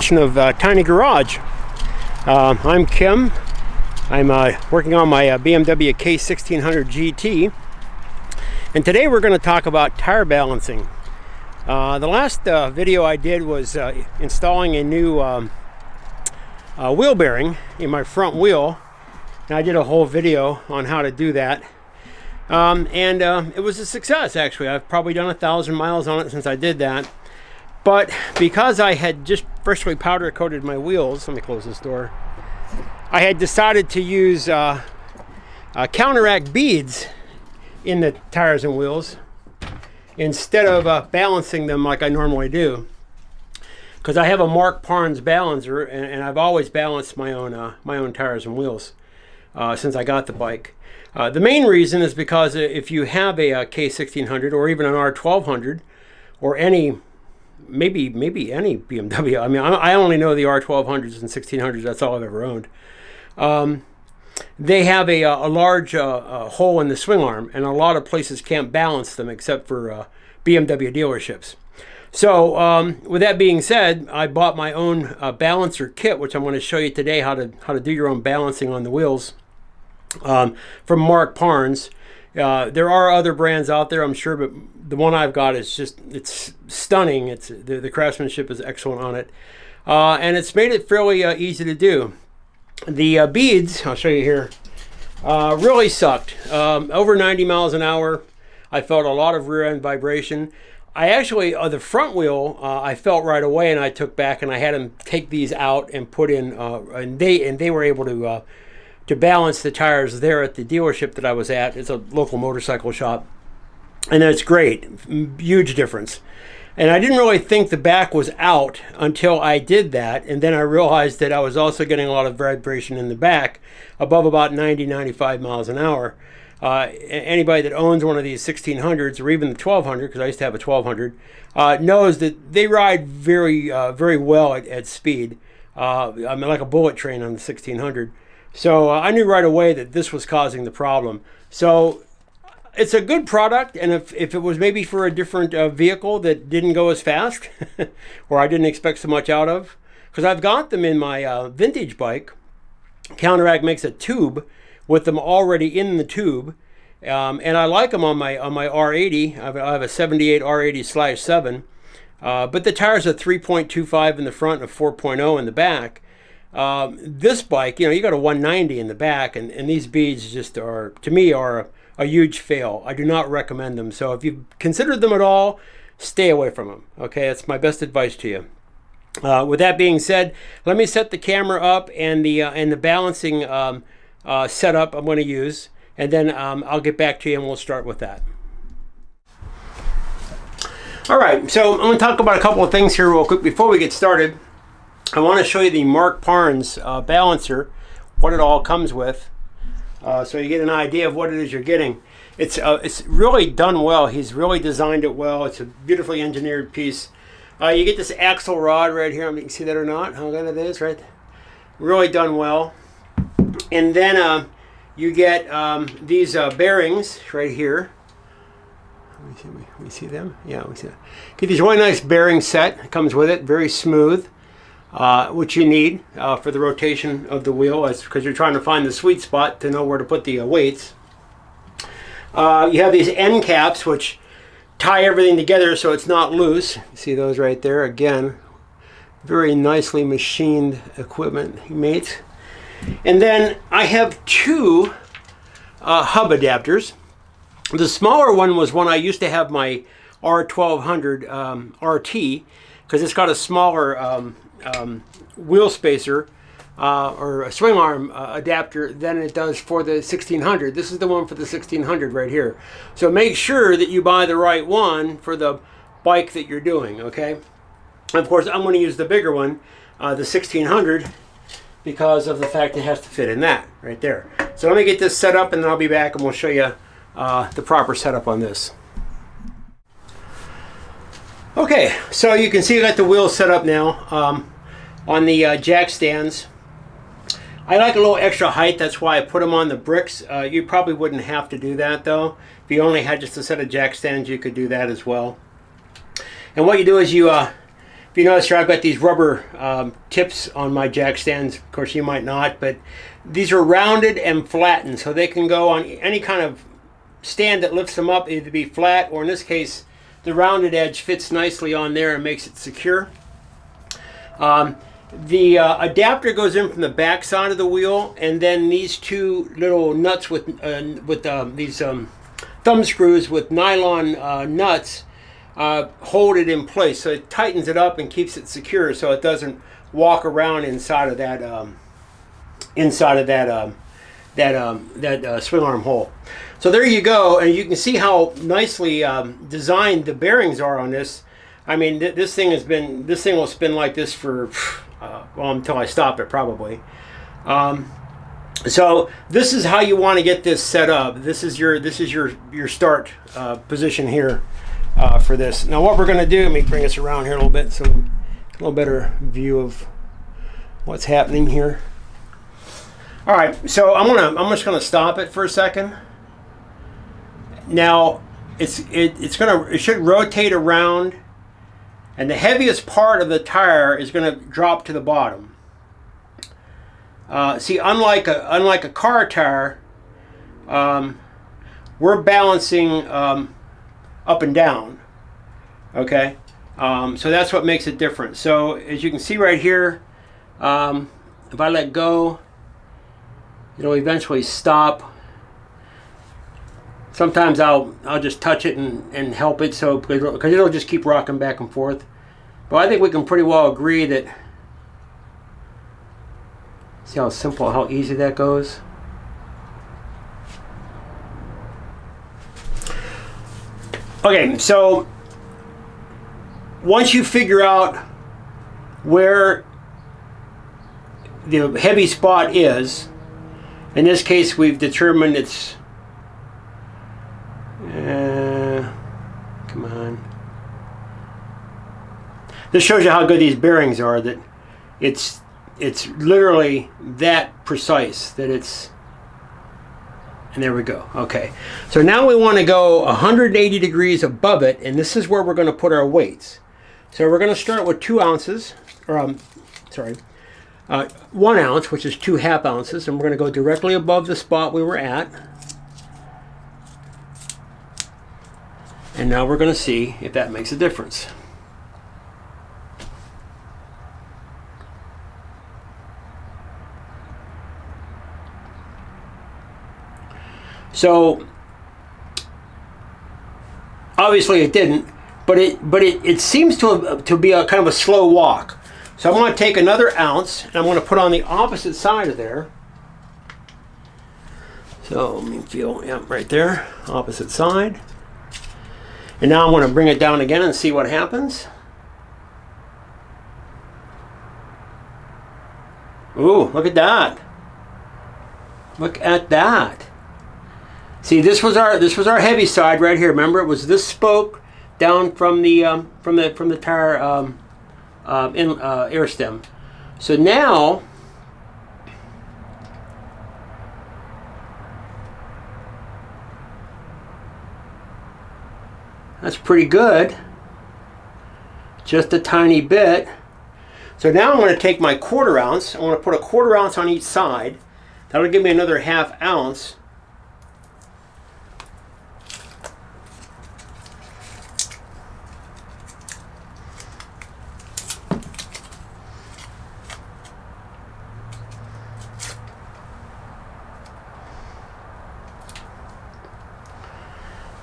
edition of Tiny Garage. I'm Kim. I'm working on my BMW K1600 GT, and today we're going to talk about tire balancing. The last video I did was installing a new wheel bearing in my front wheel, and I did a whole video on how to do that. It was a success, actually. I've probably done 1,000 miles on it since I did that. But because I had just freshly powder coated my wheels, let me close this door, I had decided to use counteract beads in the tires and wheels instead of balancing them like I normally do. Because I have a Mark Parnes balancer, and I've always balanced my own tires and wheels since I got the bike. The main reason is because if you have a K1600 or even an R1200 or maybe any BMW. I mean, I only know the R1200s and 1600s. That's all I've ever owned. They have a large hole in the swing arm, and a lot of places can't balance them except for BMW dealerships. So with that being said, I bought my own balancer kit, which I'm going to show you today how to do your own balancing on the wheels from Mark Parnes. There are other brands out there, I'm sure, but the one I've got is it's stunning. The craftsmanship is excellent on it. And it's made it fairly easy to do. The beads, I'll show you here, really sucked. Over 90 miles an hour, I felt a lot of rear end vibration. I actually, the front wheel, I felt right away, and I took back and I had them take these out and put in, and they were able to balance the tires there at the dealership that I was at. It's a local motorcycle shop, and it's great. Huge difference. And I didn't really think the back was out until I did that, and then I realized that I was also getting a lot of vibration in the back above about 95 miles an hour. Anybody that owns one of these 1600s or even the 1200, because I used to have a 1200, knows that they ride very well at speed. I mean, like a bullet train on the 1600. So I knew right away that this was causing the problem. So it's a good product, and if it was maybe for a different vehicle that didn't go as fast, or I didn't expect so much out of, because I've got them in my vintage bike. Counteract makes a tube with them already in the tube, and I like them on my R80. I have a 78 R80/7, but the tires are 3.25 in the front and a 4.0 in the back. This bike, you got a 190 in the back, and these beads just are, to me, are a huge fail. I do not recommend them. So if you've considered them at all, stay away from them. Okay, that's my best advice to you. With that being said, let me set the camera up and the balancing setup I'm going to use, and then I'll get back to you and we'll start with that. All right, so I'm going to talk about a couple of things here real quick before we get started. I want to show you the Mark Parnes balancer, what it all comes with, so you get an idea of what it is you're getting. It's really done well. He's really designed it well. It's a beautifully engineered piece. You get this axle rod right here. I mean, you can see that or not, how good it is, right? Really done well. And then you get these bearings right here. We see them? Yeah, we see them. Get these really nice bearing set. It comes with it, very smooth. Which you need for the rotation of the wheel, because you're trying to find the sweet spot to know where to put the weights. You have these end caps which tie everything together so it's not loose. You see those right there? Again, very nicely machined equipment, mates. And then I have two hub adapters. The smaller one was one I used to have my R1200 RT, because it's got a smaller wheel spacer or a swing arm adapter than it does for the 1600. This is the one for the 1600 right here. So make sure that you buy the right one for the bike that you're doing, okay? And of course, I'm going to use the bigger one, the 1600, because of the fact it has to fit in that right there. So let me get this set up, and then I'll be back and we'll show you the proper setup on this. Okay, so you can see I got the wheels set up now on the jack stands. I like a little extra height, that's why I put them on the bricks. You probably wouldn't have to do that though. If you only had just a set of jack stands, you could do that as well. And what you do is you If you notice here, I've got these rubber tips on my jack stands. Of course, you might not, but these are rounded and flattened, so they can go on any kind of stand that lifts them up, either be flat, or in this case, the rounded edge fits nicely on there and makes it secure. The adapter goes in from the back side of the wheel, and then these two little nuts with these thumb screws with nylon nuts hold it in place. So it tightens it up and keeps it secure, so it doesn't walk around inside of that swing arm hole. So there you go, and you can see how nicely designed the bearings are on this. I mean, this thing will spin like this for well, until I stop it, probably. So this is how you want to get this set up. This is your start position here for this. Now, what we're going to do, let me bring us around here a little bit so a little better view of what's happening here. All right, so I'm just going to stop it for a second. Now, it should rotate around, and the heaviest part of the tire is going to drop to the bottom. See, unlike a car tire, we're balancing up and down. Okay, so that's what makes it different. So as you can see right here, if I let go, it'll eventually stop. Sometimes I'll just touch it and help it, so because it'll just keep rocking back and forth. But I think we can pretty well agree that. See how simple, how easy that goes. Okay, so once you figure out where the heavy spot is, in this case we've determined it's come on. This shows you how good these bearings are, that it's literally that precise, that it's, and there we go. Okay, so now we want to go 180 degrees above it, and this is where we're going to put our weights. So we're going to start with 2 ounces, or 1 ounce, which is 2 half ounces, and we're going to go directly above the spot we were at. And now we're going to see if that makes a difference. So obviously it didn't, but it seems to be a kind of a slow walk. So I'm going to take another ounce and I'm going to put on the opposite side of there. So let me feel, yeah, right there, opposite side. And now I'm going to bring it down again and see what happens. Ooh, look at that. Look at that. See, this was our heavy side right here. Remember, it was this spoke down from the tire air stem. So now that's pretty good. Just a tiny bit. So now I'm going to take my 1/4 ounce. I want to put a 1/4 ounce on each side. That'll give me another 1/2 ounce.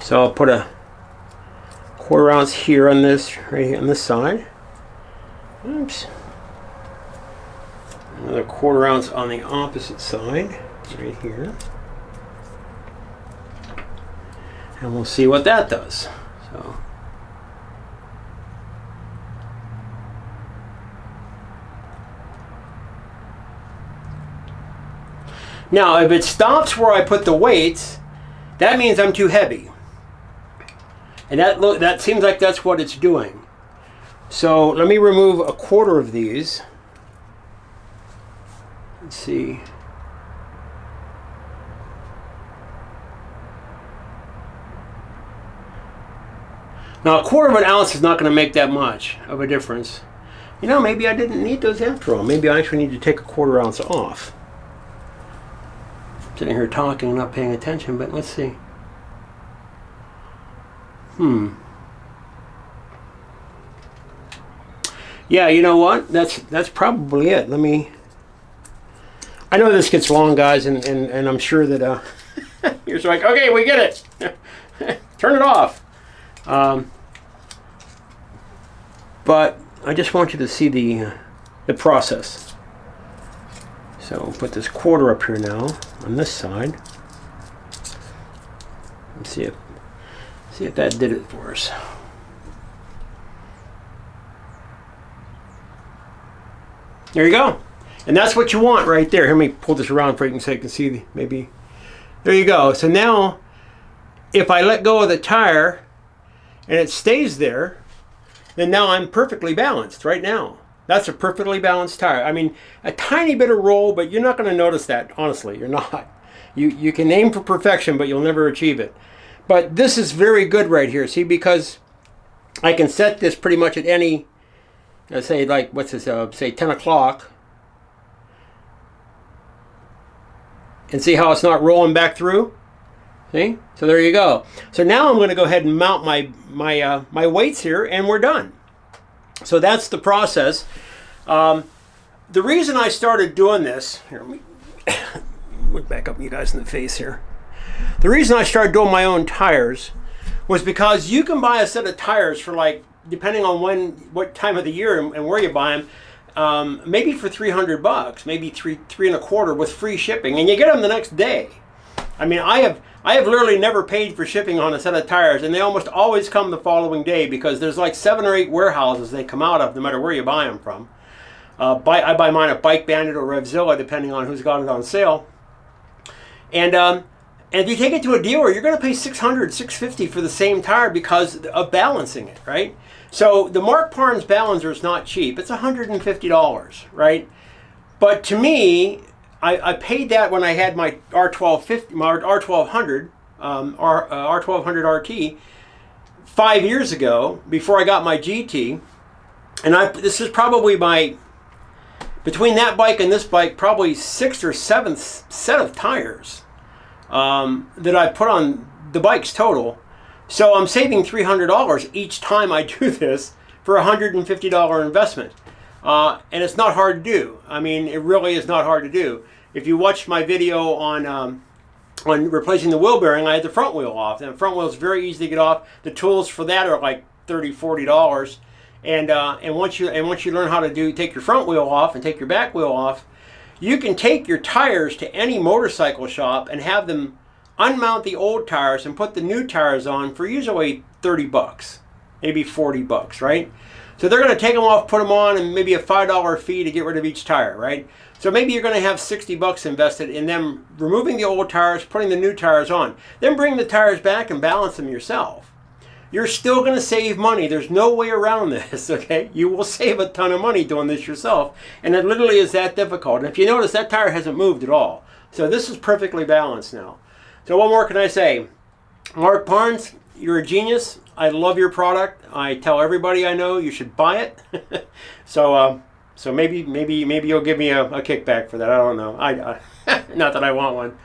So I'll put a 1/4 ounce here on this, right here on this side. Oops. Another 1/4 ounce on the opposite side, right here. And we'll see what that does. So. Now, if it stops where I put the weights, that means I'm too heavy. And that seems like that's what it's doing. So let me remove a 1/4 of these. Let's see. Now, 1/4 of an ounce is not going to make that much of a difference. You know, maybe I didn't need those after all. Maybe I actually need to take a 1/4 ounce off. I'm sitting here talking and not paying attention, but let's see. Yeah, you know what? That's probably it. Let me... I know this gets long, guys, and I'm sure that you're just like, okay, we get it. Turn it off. But I just want you to see the process. So we'll put this 1/4 up here now on this side. Let's see if that did it for us. There you go. And that's what you want right there. Let me pull this around for you so you can see maybe. There you go. So now if I let go of the tire and it stays there, then now I'm perfectly balanced right now. That's a perfectly balanced tire. I mean, a tiny bit of roll, but you're not going to notice that. Honestly, you're not. You can aim for perfection, but you'll never achieve it. But this is very good right here. See, because I can set this pretty much at any, let's say, like, what's this, say 10 o'clock. And see how it's not rolling back through? See? So there you go. So now I'm going to go ahead and mount my weights here, and we're done. So that's the process. The reason I started doing this, here, let me look back up you guys in the face here. The reason I started doing my own tires was because you can buy a set of tires for, like, depending on what time of the year and where you buy them, maybe for $300, maybe three and a quarter with free shipping, and you get them the next day. I mean, I have literally never paid for shipping on a set of tires, and they almost always come the following day because there's like 7 or 8 warehouses they come out of, no matter where you buy them from. I buy mine at Bike Bandit or Revzilla, depending on who's got it on sale. And if you take it to a dealer, you're going to pay $600, $650 for the same tire because of balancing it, right? So the Mark Parnes balancer is not cheap. It's $150, right? But to me, I paid that when I had my R1200, R1200 RT 5 years ago, before I got my GT. And this is probably between that bike and this bike, probably 6th or 7th set of tires that I put on the bikes total. So I'm saving $300 each time I do this for a $150 investment. And it's not hard to do. I mean, it really is not hard to do. If you watched my video on replacing the wheel bearing, I had the front wheel off. And the front wheel is very easy to get off. The tools for that are like $30, $40. And once you learn how to take your front wheel off and take your back wheel off, you can take your tires to any motorcycle shop and have them unmount the old tires and put the new tires on for usually $30, maybe $40, right? So they're going to take them off, put them on, and maybe a $5 fee to get rid of each tire, right? So maybe you're going to have $60 invested in them removing the old tires, putting the new tires on. Then bring the tires back and balance them yourself. You're still going to save money. There's no way around this, okay? You will save a ton of money doing this yourself, and it literally is that difficult. And if you notice, that tire hasn't moved at all. So this is perfectly balanced now. So what more can I say? Mark Parnes, you're a genius. I love your product. I tell everybody I know you should buy it. So maybe you'll give me a kickback for that. I don't know. Not that I want one.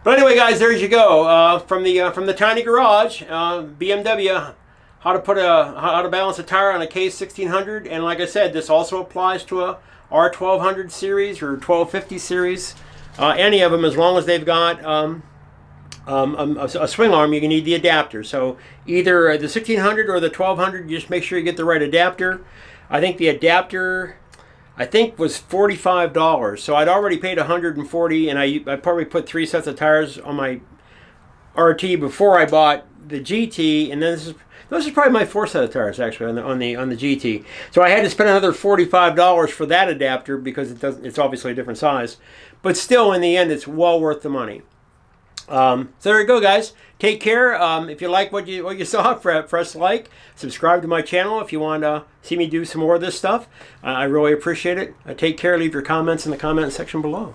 But anyway, guys, there you go. From the tiny garage, BMW, how to balance a tire on a K1600. And like I said, this also applies to a R1200 series or 1250 series. Any of them, as long as they've got a swing arm, you can need the adapter. So either the 1600 or the 1200, you just make sure you get the right adapter. I think the adapter, was $45. So I'd already paid $140, and I probably put 3 sets of tires on my RT before I bought the GT, and then this is probably my 4th set of tires actually on the GT. So I had to spend another $45 for that adapter because it's obviously a different size, but still in the end it's well worth the money. So there you go, guys. Take care. If you like what you saw, press like, subscribe to my channel if you want to see me do some more of this stuff. I really appreciate it. Take care. Leave your comments in the comment section below.